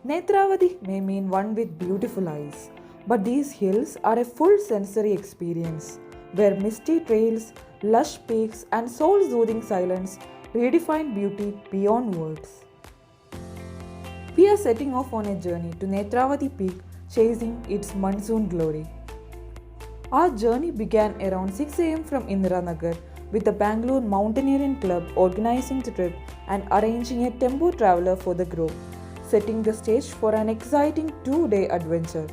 Netravati may mean one with beautiful eyes, but these hills are a full sensory experience where misty trails, lush peaks, and soul soothing silence redefine beauty beyond words. We are setting off on a journey to Netravati Peak, chasing its monsoon glory. Our journey began around 6 am from Indiranagar with the Bangalore Mountaineering Club organizing the trip and arranging a tempo traveler for the group, setting the stage for an exciting 2-day adventure.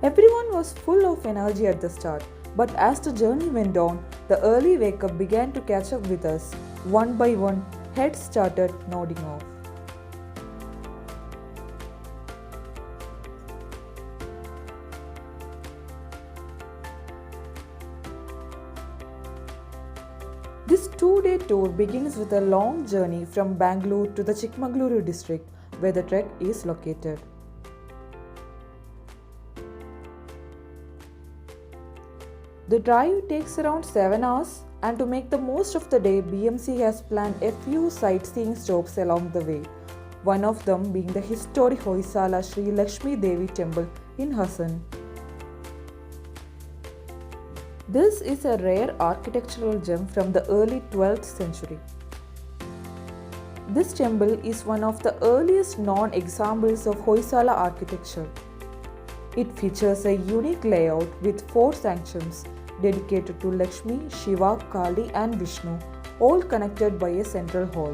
Everyone was full of energy at the start, but as the journey went on, the early wake up began to catch up with us. One by one, heads started nodding off. This 2-day tour begins with a long journey from Bangalore to the Chikkamagaluru district where the trek is located. The drive takes around 7 hours, and to make the most of the day, BMC has planned a few sightseeing stops along the way, one of them being the historic Hoysala Sri Lakshmi Devi temple in Hassan. This is a rare architectural gem from the early 12th century. This temple is one of the earliest known examples of Hoysala architecture. It features a unique layout with 4 sanctums dedicated to Lakshmi, Shiva, Kali and Vishnu, all connected by a central hall.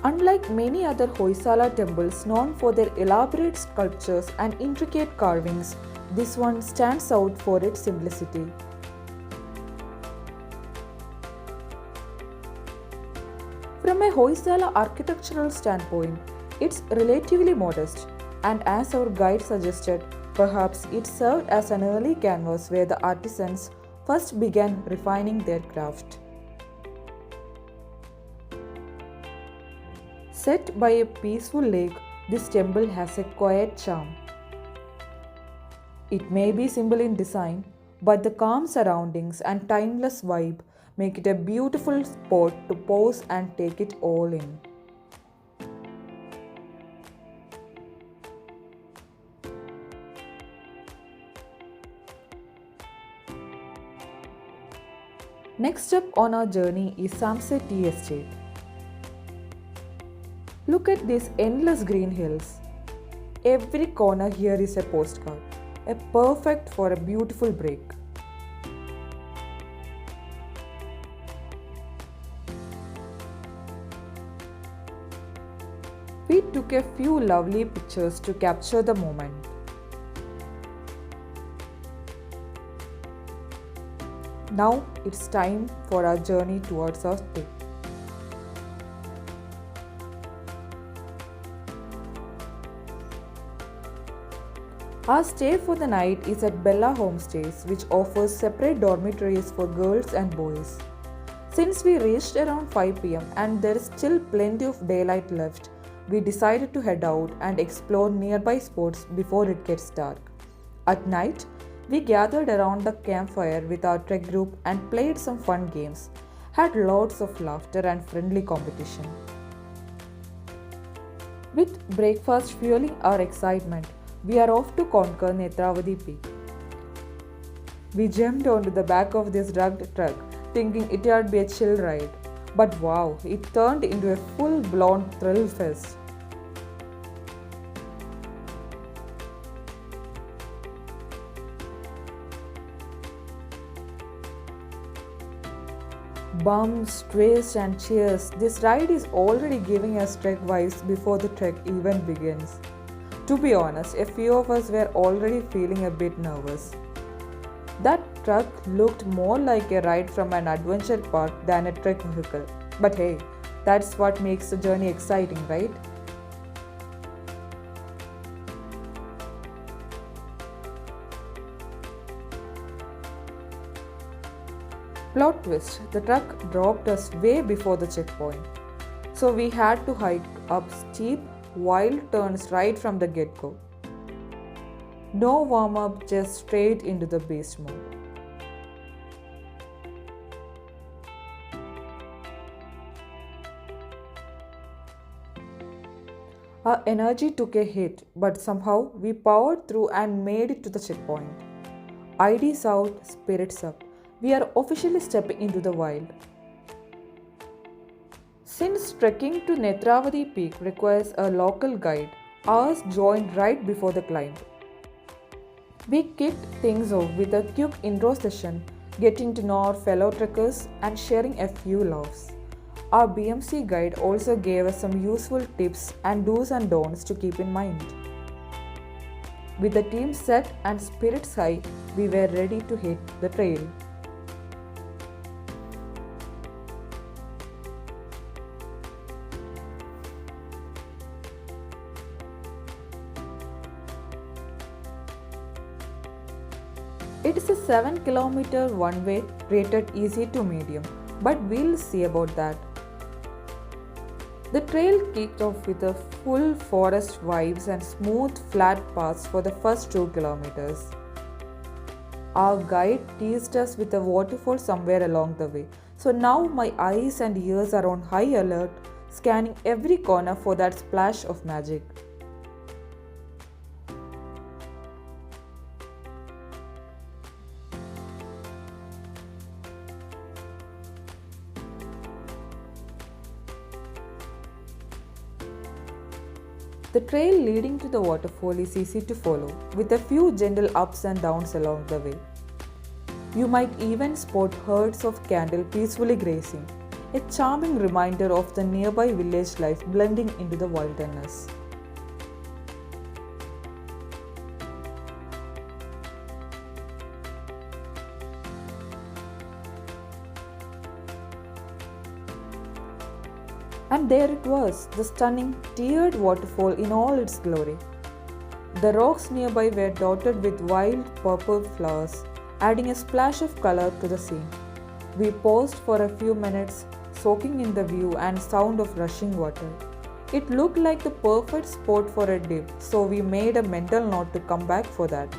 Unlike many other Hoysala temples known for their elaborate sculptures and intricate carvings, this one stands out for its simplicity. From a Hoysala architectural standpoint, it's relatively modest, and as our guide suggested, perhaps it served as an early canvas where the artisans first began refining their craft. Set by a peaceful lake, this temple has a quiet charm. It may be simple in design, but the calm surroundings and timeless vibe make it a beautiful spot to pause and take it all in. Next up on our journey is Samse Tea Estate. Look at these endless green hills. Every corner here is a postcard, a perfect for a beautiful break. We took a few lovely pictures to capture the moment. Now it's time for our journey towards our stay. Our stay for the night is at Bella Homestays, which offers separate dormitories for girls and boys. Since we reached around 5 pm and there is still plenty of daylight left, we decided to head out and explore nearby spots before it gets dark. At night, we gathered around the campfire with our trek group and played some fun games, had lots of laughter and friendly competition. With breakfast fueling our excitement, we are off to conquer Netravati Peak. We jumped onto the back of this rugged truck, thinking it would be a chill ride. But wow, it turned into a full-blown thrill fest. Bumps, twists and cheers, this ride is already giving us trek vibes before the trek even begins. To be honest, a few of us were already feeling a bit nervous. That truck looked more like a ride from an adventure park than a trek vehicle. But hey, that's what makes the journey exciting, right? Plot twist, the truck dropped us way before the checkpoint. So we had to hike up steep, wild turns right from the get-go. No warm up, just straight into the beast mode. Our energy took a hit, but somehow we powered through and made it to the checkpoint. IDs out, spirits up. We are officially stepping into the wild. Since trekking to Netravati Peak requires a local guide, ours joined right before the climb. We kicked things off with a quick intro session, getting to know our fellow trekkers and sharing a few laughs. Our BMC guide also gave us some useful tips and do's and don'ts to keep in mind. With the team set and spirits high, we were ready to hit the trail. It is a 7-kilometer one-way rated easy to medium, but we'll see about that. The trail kicked off with a full forest vibes and smooth flat paths for the first 2 kilometers. Our guide teased us with a waterfall somewhere along the way, so now my eyes and ears are on high alert, scanning every corner for that splash of magic. The trail leading to the waterfall is easy to follow, with a few gentle ups and downs along the way. You might even spot herds of cattle peacefully grazing, a charming reminder of the nearby village life blending into the wilderness. And there it was, the stunning tiered waterfall in all its glory. The rocks nearby were dotted with wild purple flowers, adding a splash of color to the scene. We paused for a few minutes, soaking in the view and sound of rushing water. It looked like the perfect spot for a dip, so we made a mental note to come back for that.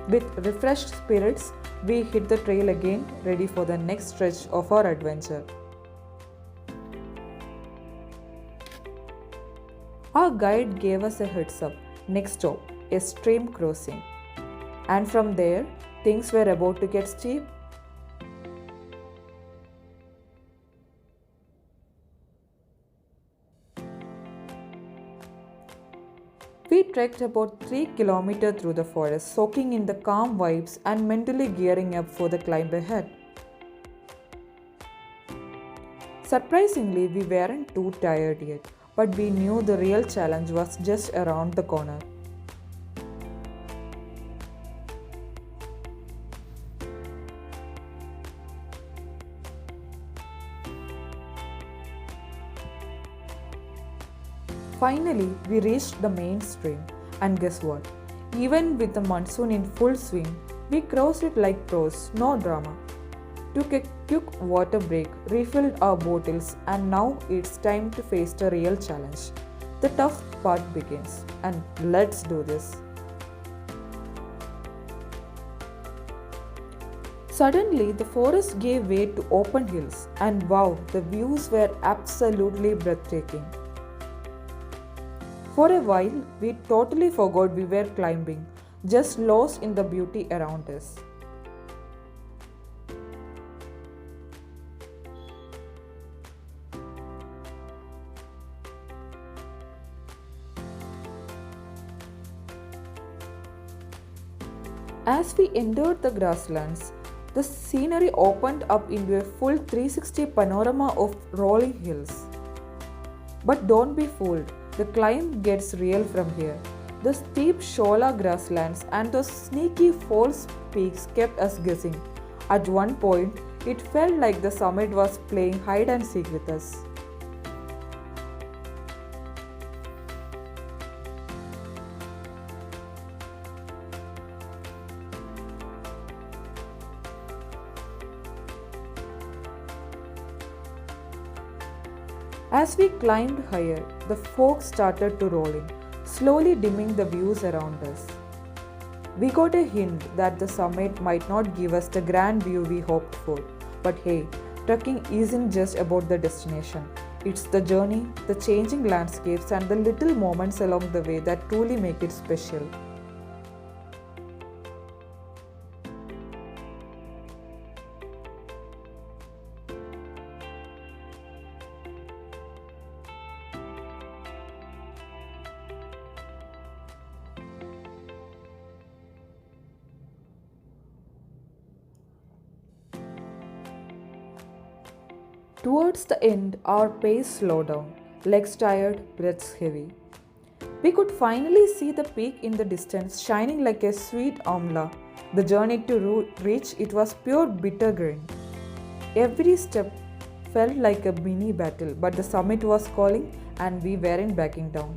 With refreshed spirits, we hit the trail again, ready for the next stretch of our adventure. Our guide gave us a heads up. Next stop, a stream crossing. And from there, things were about to get steep. We trekked about 3 kilometers through the forest, soaking in the calm vibes and mentally gearing up for the climb ahead. Surprisingly, we weren't too tired yet, but we knew the real challenge was just around the corner. Finally, we reached the main stream, and guess what? Even with the monsoon in full swing, we crossed it like pros, no drama. Took a quick water break, refilled our bottles, and now it's time to face the real challenge. The tough part begins, and let's do this. Suddenly, the forest gave way to open hills, and wow, the views were absolutely breathtaking. For a while, we totally forgot we were climbing, just lost in the beauty around us. As we entered the grasslands, the scenery opened up into a full 360 panorama of rolling hills. But don't be fooled, the climb gets real from here. The steep Shola grasslands and those sneaky false peaks kept us guessing. At one point, it felt like the summit was playing hide and seek with us. As we climbed higher, the fog started to roll in, slowly dimming the views around us. We got a hint that the summit might not give us the grand view we hoped for. But hey, trekking isn't just about the destination. It's the journey, the changing landscapes, and the little moments along the way that truly make it special. Towards the end, our pace slowed down, legs tired, breaths heavy. We could finally see the peak in the distance, shining like a sweet amla. The journey to reach it was pure bitter green. Every step felt like a mini battle, but the summit was calling and we weren't backing down.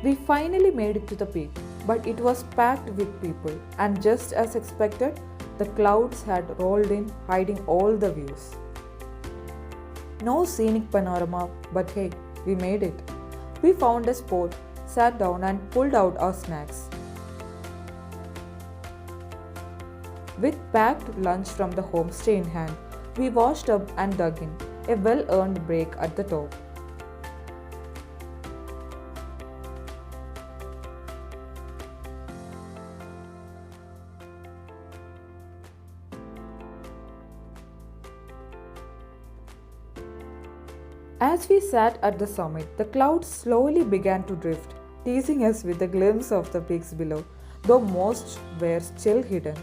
We finally made it to the peak, but it was packed with people, and just as expected, the clouds had rolled in, hiding all the views. No scenic panorama, but hey, we made it. We found a spot, sat down, and pulled out our snacks. With packed lunch from the homestay in hand, we washed up and dug in, a well earned break at the top. As we sat at the summit, the clouds slowly began to drift, teasing us with a glimpse of the peaks below, though most were still hidden.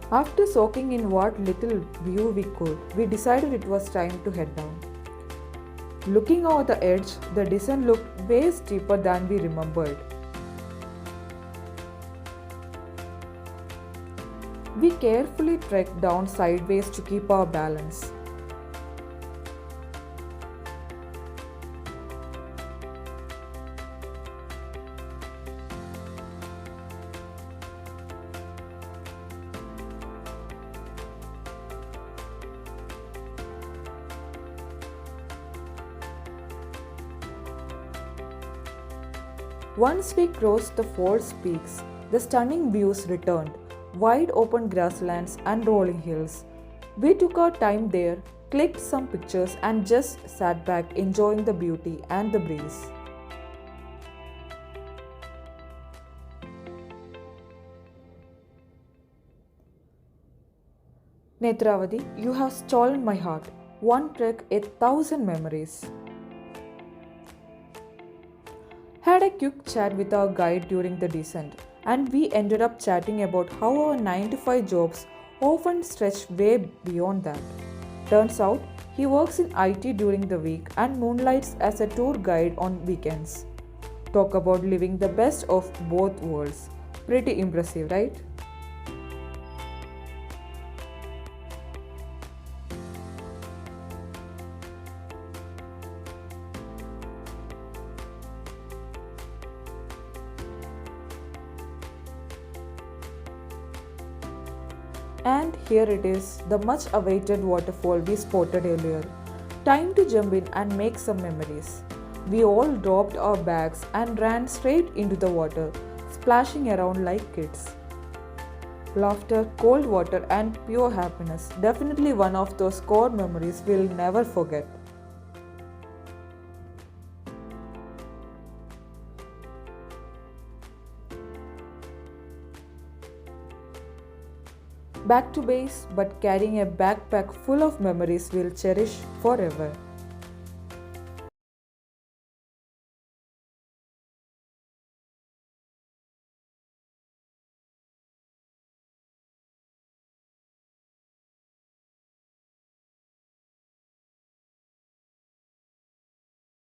After soaking in what little view we could, we decided it was time to head down. Looking over the edge, the descent looked way steeper than we remembered. We carefully trekked down sideways to keep our balance. Once we crossed the false peaks, the stunning views returned, wide open grasslands and rolling hills. We took our time there, clicked some pictures and just sat back enjoying the beauty and the breeze. Netravati, you have stolen my heart. One trek, 1,000 memories. Had a quick chat with our guide during the descent, and we ended up chatting about how our 9 to 5 jobs often stretch way beyond that. Turns out, he works in IT during the week and moonlights as a tour guide on weekends. Talk about living the best of both worlds. Pretty impressive, right? And here it is, the much awaited waterfall we spotted earlier. Time to jump in and make some memories. We all dropped our bags and ran straight into the water, splashing around like kids. Laughter, cold water, and pure happiness. Definitely one of those core memories we'll never forget. Back to base, but carrying a backpack full of memories we'll cherish forever.